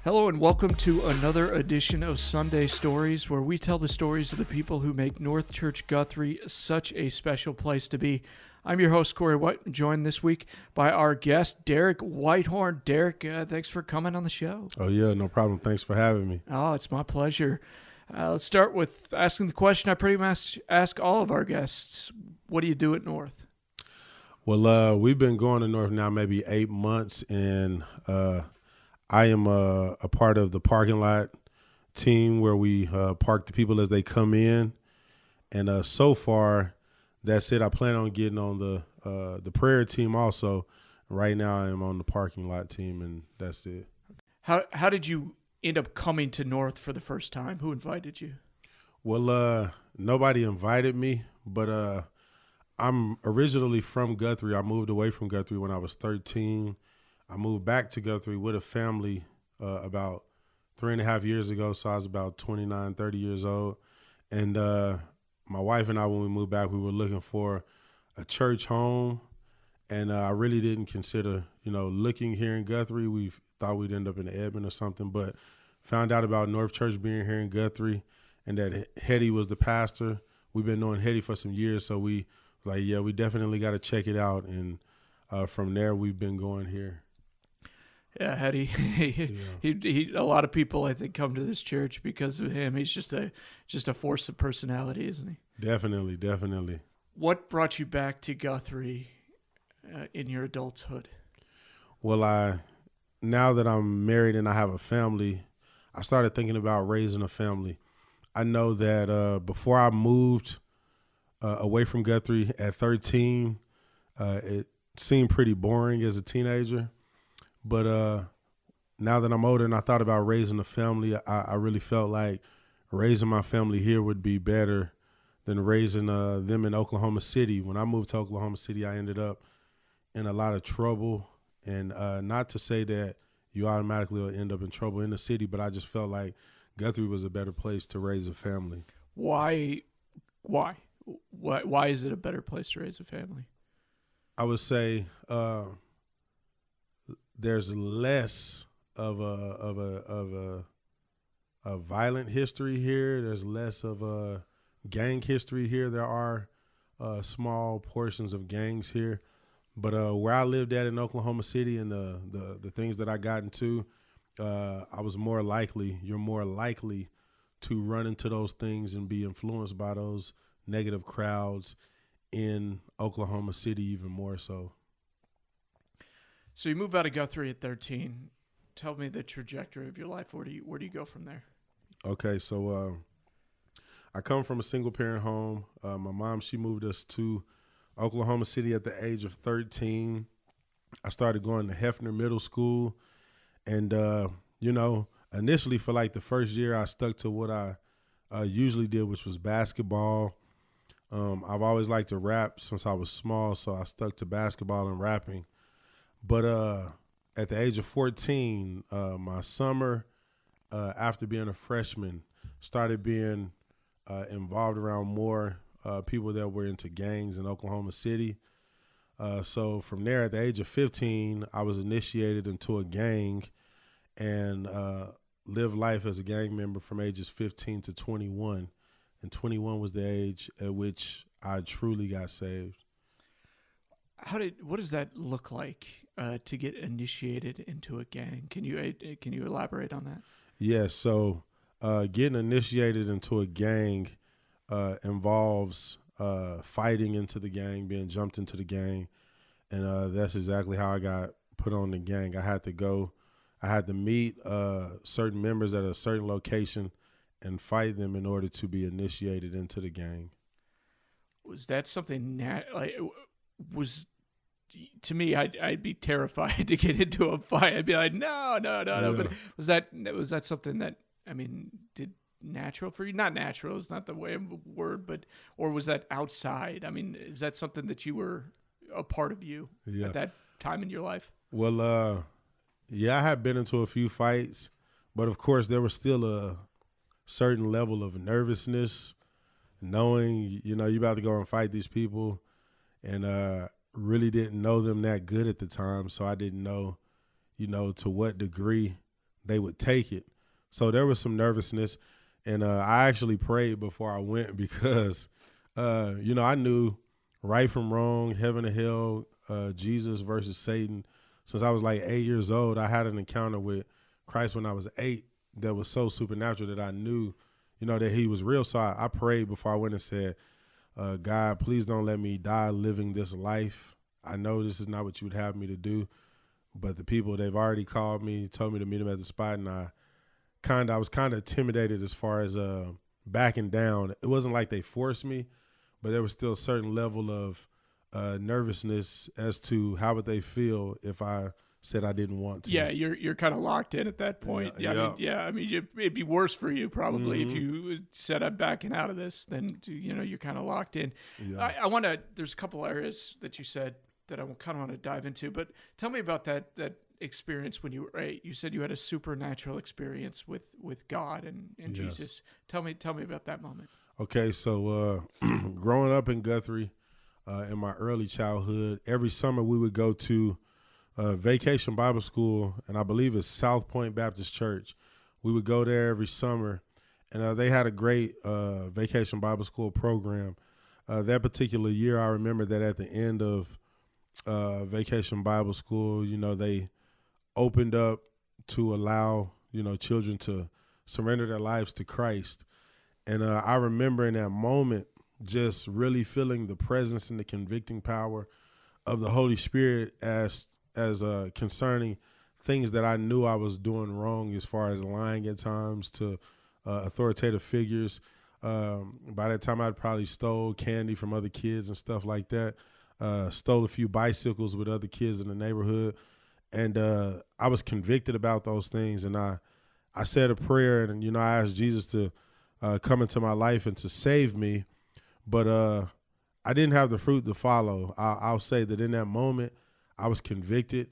Hello and welcome to another edition of Sunday Stories, where we tell the stories of the people who make North Church Guthrie such a special place to be. I'm your host, Corey White, joined this week by our guest, Derek Whitehorn. Derek, thanks for coming on the show. Oh, yeah, no problem. Thanks for having me. Oh, it's my pleasure. Let's start with asking the question I pretty much ask all of our guests. What do you do at North? Well, we've been going to North now maybe 8 months, and I am a part of the parking lot team where we park the people as they come in. And so far, that's it. I plan on getting on the prayer team also. Right now, I am on the parking lot team, and that's it. How did you end up coming to North for the first time? Who invited you? Well, nobody invited me, but I'm originally from Guthrie. I moved away from Guthrie when I was 13. I moved back to Guthrie with a family about 3.5 years ago, so I was about 29, 30 years old. And my wife and I, when we moved back, we were looking for a church home, and I really didn't consider, looking here in Guthrie. We thought we'd end up in Edmond or something, but found out about North Church being here in Guthrie and that Hetty was the pastor. We've been knowing Hetty for some years, so we definitely got to check it out. And from there, we've been going here. Yeah, Hetty. He a lot of people, I think, come to this church because of him. He's just a force of personality, isn't he? Definitely. What brought you back to Guthrie in your adulthood? Well, now that I'm married and I have a family, I started thinking about raising a family. I know that before I moved away from Guthrie at 13, it seemed pretty boring as a teenager. But now that I'm older and I thought about raising a family, I really felt like raising my family here would be better than raising them in Oklahoma City. When I moved to Oklahoma City, I ended up in a lot of trouble. And not to say that you automatically will end up in trouble in the city, but I just felt like Guthrie was a better place to raise a family. Why is it a better place to raise a family? I would say there's less of a violent history here. There's less of a gang history here. There are small portions of gangs here. But where I lived at in Oklahoma City and the things that I got into, you're more likely to run into those things and be influenced by those negative crowds in Oklahoma City even more so. So you move out of Guthrie at 13. Tell me the trajectory of your life. Where do you go from there? Okay, so I come from a single parent home. My mom, she moved us to Oklahoma City at the age of 13. I started going to Hefner Middle School, and initially for like the first year, I stuck to what I usually did, which was basketball. I've always liked to rap since I was small, so I stuck to basketball and rapping. But at the age of 14, my summer after being a freshman, started being involved around more people that were into gangs in Oklahoma City. So from there, at the age of 15, I was initiated into a gang and lived life as a gang member from ages 15 to 21. And 21 was the age at which I truly got saved. What does that look like to get initiated into a gang? Can you elaborate on that? Yeah, so getting initiated into a gang involves fighting into the gang, being jumped into the gang, and that's exactly how I got put on the gang. I had to meet certain members at a certain location and fight them in order to be initiated into the gang. Was that something to me, I'd be terrified to get into a fight. I'd be like, no. Yeah. But was that something that, did natural for you? Not natural is not the way of the word, or was that outside? Is that something that you were a part of you at that time in your life? Well, I had been into a few fights, but of course there was still a certain level of nervousness, knowing, you're about to go and fight these people, and really didn't know them that good at the time, so I didn't know, to what degree they would take it. So there was some nervousness, and I actually prayed before I went because, I knew right from wrong, heaven and hell, Jesus versus Satan. Since I was like 8 years old, I had an encounter with Christ when I was 8 that was so supernatural that I knew, that he was real. So I prayed before I went and said, God, please don't let me die living this life. I know this is not what you would have me to do, but the people, they've already called me, told me to meet them at the spot, and I was kind of intimidated as far as backing down. It wasn't like they forced me, but there was still a certain level of nervousness as to how would they feel if I said I didn't want to. Yeah, you're kind of locked in at that point. It'd be worse for you probably if you said I'm backing out of this. Then you're kind of locked in. Yeah. I want to. There's a couple areas that you said that I kind of want to dive into, but tell me about that experience when you were 8. You said you had a supernatural experience with God and yes. Jesus. Tell me about that moment. Okay, so growing up in Guthrie, in my early childhood, every summer we would go to Vacation Bible School, and I believe it's South Point Baptist Church. We would go there every summer, and they had a great Vacation Bible School program. That particular year, I remember that at the end of Vacation Bible School, they opened up to allow, children to surrender their lives to Christ. And I remember in that moment just really feeling the presence and the convicting power of the Holy Spirit as concerning things that I knew I was doing wrong, as far as lying at times to authoritative figures. By that time, I'd probably stole candy from other kids and stuff like that. Stole a few bicycles with other kids in the neighborhood. And I was convicted about those things. And I said a prayer, and, I asked Jesus to come into my life and to save me. But I didn't have the fruit to follow. I'll say that in that moment, I was convicted,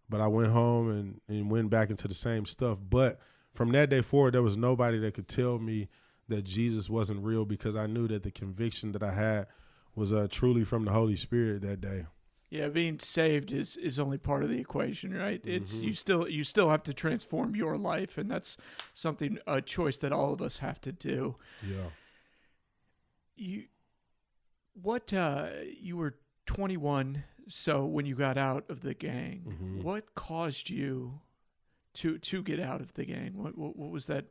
but I went home and went back into the same stuff. But from that day forward, there was nobody that could tell me that Jesus wasn't real, because I knew that the conviction that I had was truly from the Holy Spirit that day. Yeah, being saved is only part of the equation, right? It's you still have to transform your life, and that's a choice that all of us have to do. Yeah. You were 21, so when you got out of the gang, what caused you to get out of the gang? What was that?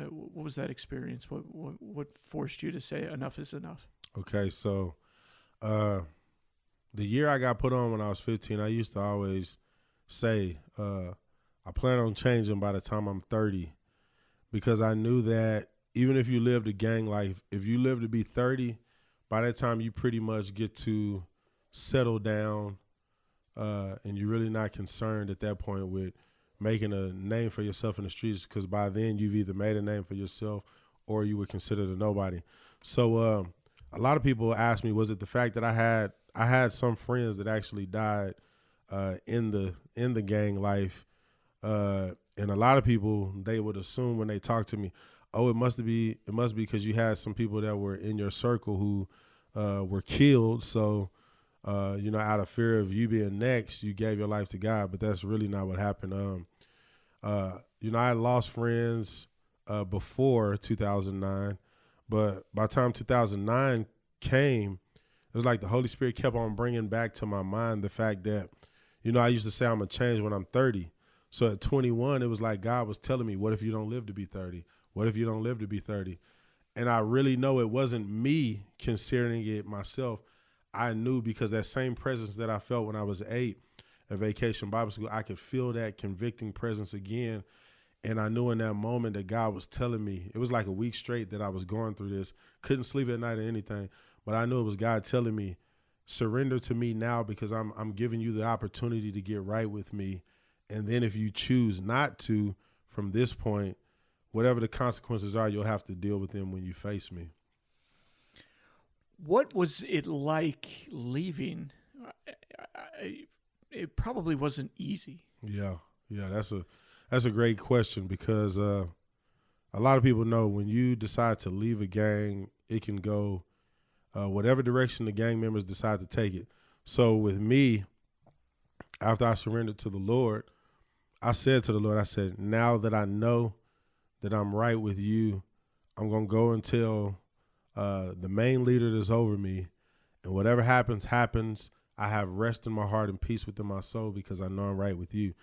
What was that experience? What forced you to say enough is enough? Okay, so the year I got put on when I was 15, I used to always say I plan on changing by the time I'm 30, because I knew that even if you lived a gang life, if you live to be 30, by that time you pretty much get to settle down, and you're really not concerned at that point with making a name for yourself in the streets, because by then you've either made a name for yourself or you were considered a nobody. So a lot of people ask me, was it the fact that I had some friends that actually died in the gang life, and a lot of people, they would assume when they talk to me, oh, it must be because you had some people that were in your circle who were killed. So out of fear of you being next, you gave your life to God. But that's really not what happened. I had lost friends before 2009, but by the time 2009 came, it was like the Holy Spirit kept on bringing back to my mind the fact that, I used to say I'm going to change when I'm 30. So at 21, it was like God was telling me, what if you don't live to be 30? What if you don't live to be 30? And I really know it wasn't me considering it myself. I knew, because that same presence that I felt when I was 8 at Vacation Bible School, I could feel that convicting presence again. And I knew in that moment that God was telling me, it was like a week straight that I was going through this, couldn't sleep at night or anything. But I knew it was God telling me, surrender to me now, because I'm giving you the opportunity to get right with me. And then if you choose not to, from this point, whatever the consequences are, you'll have to deal with them when you face me. What was it like leaving? It probably wasn't easy. Yeah, that's a great question, because a lot of people know when you decide to leave a gang, it can go whatever direction the gang members decide to take it. So with me, after I surrendered to the Lord, I said to the Lord, I said, now that I know that I'm right with you, I'm going to go and tell the main leader that's over me, and whatever happens, happens. I have rest in my heart and peace within my soul because I know I'm right with you.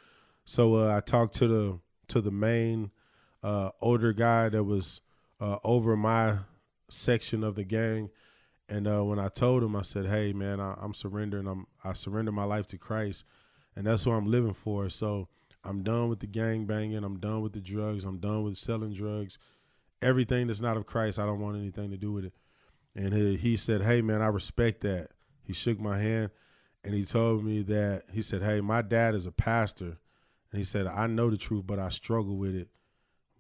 So I talked to the main older guy that was over my section of the gang, and when I told him, I said, "Hey, man, I'm surrendering. I surrender my life to Christ, and that's what I'm living for. So I'm done with the gang banging. I'm done with the drugs. I'm done with selling drugs. Everything that's not of Christ, I don't want anything to do with it." And he said, "Hey, man, I respect that." He shook my hand, and he told me that, he said, "Hey, my dad is a pastor." And he said, "I know the truth, but I struggle with it.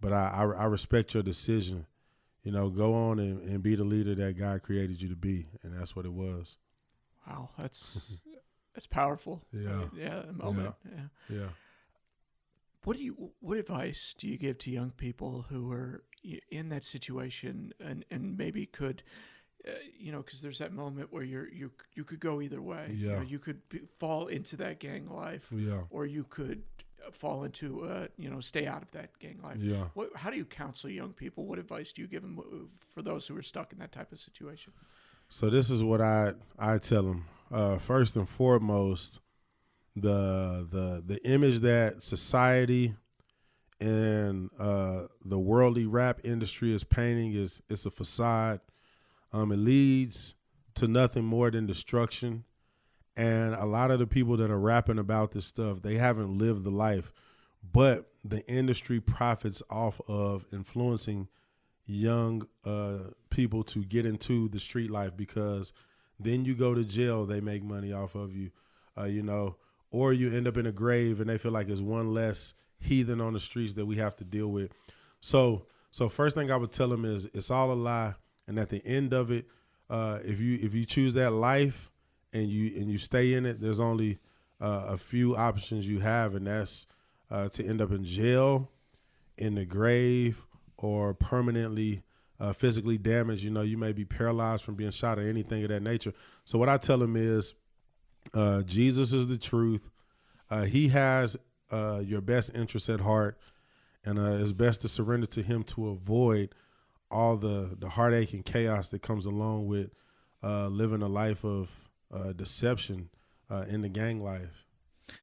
But I respect your decision. You know, go on and be the leader that God created you to be." And that's what it was. Wow, that's powerful. Yeah. Yeah, a moment. Yeah. What advice do you give to young people who are in that situation and maybe could, because there's that moment where you could go either way. Yeah. You could fall into that gang life, Yeah. or you could fall into stay out of that gang life. Yeah. How do you counsel young people? What advice do you give them for those who are stuck in that type of situation? So this is what I tell them. First and foremost, the image that society and the worldly rap industry is painting it's a facade. It leads to nothing more than destruction. And a lot of the people that are rapping about this stuff, they haven't lived the life, but the industry profits off of influencing young people to get into the street life, because then you go to jail, they make money off of you, or you end up in a grave and they feel like there's one less heathen on the streets that we have to deal with. So first thing I would tell them is it's all a lie. And at the end of it, if you choose that life and you stay in it, there's only a few options you have, and that's to end up in jail, in the grave, or permanently physically damaged. You may be paralyzed from being shot or anything of that nature. So what I tell them is Jesus is the truth. He has your best interests at heart, and it's best to surrender to him to avoid all the heartache and chaos that comes along with living a life of deception in the gang life.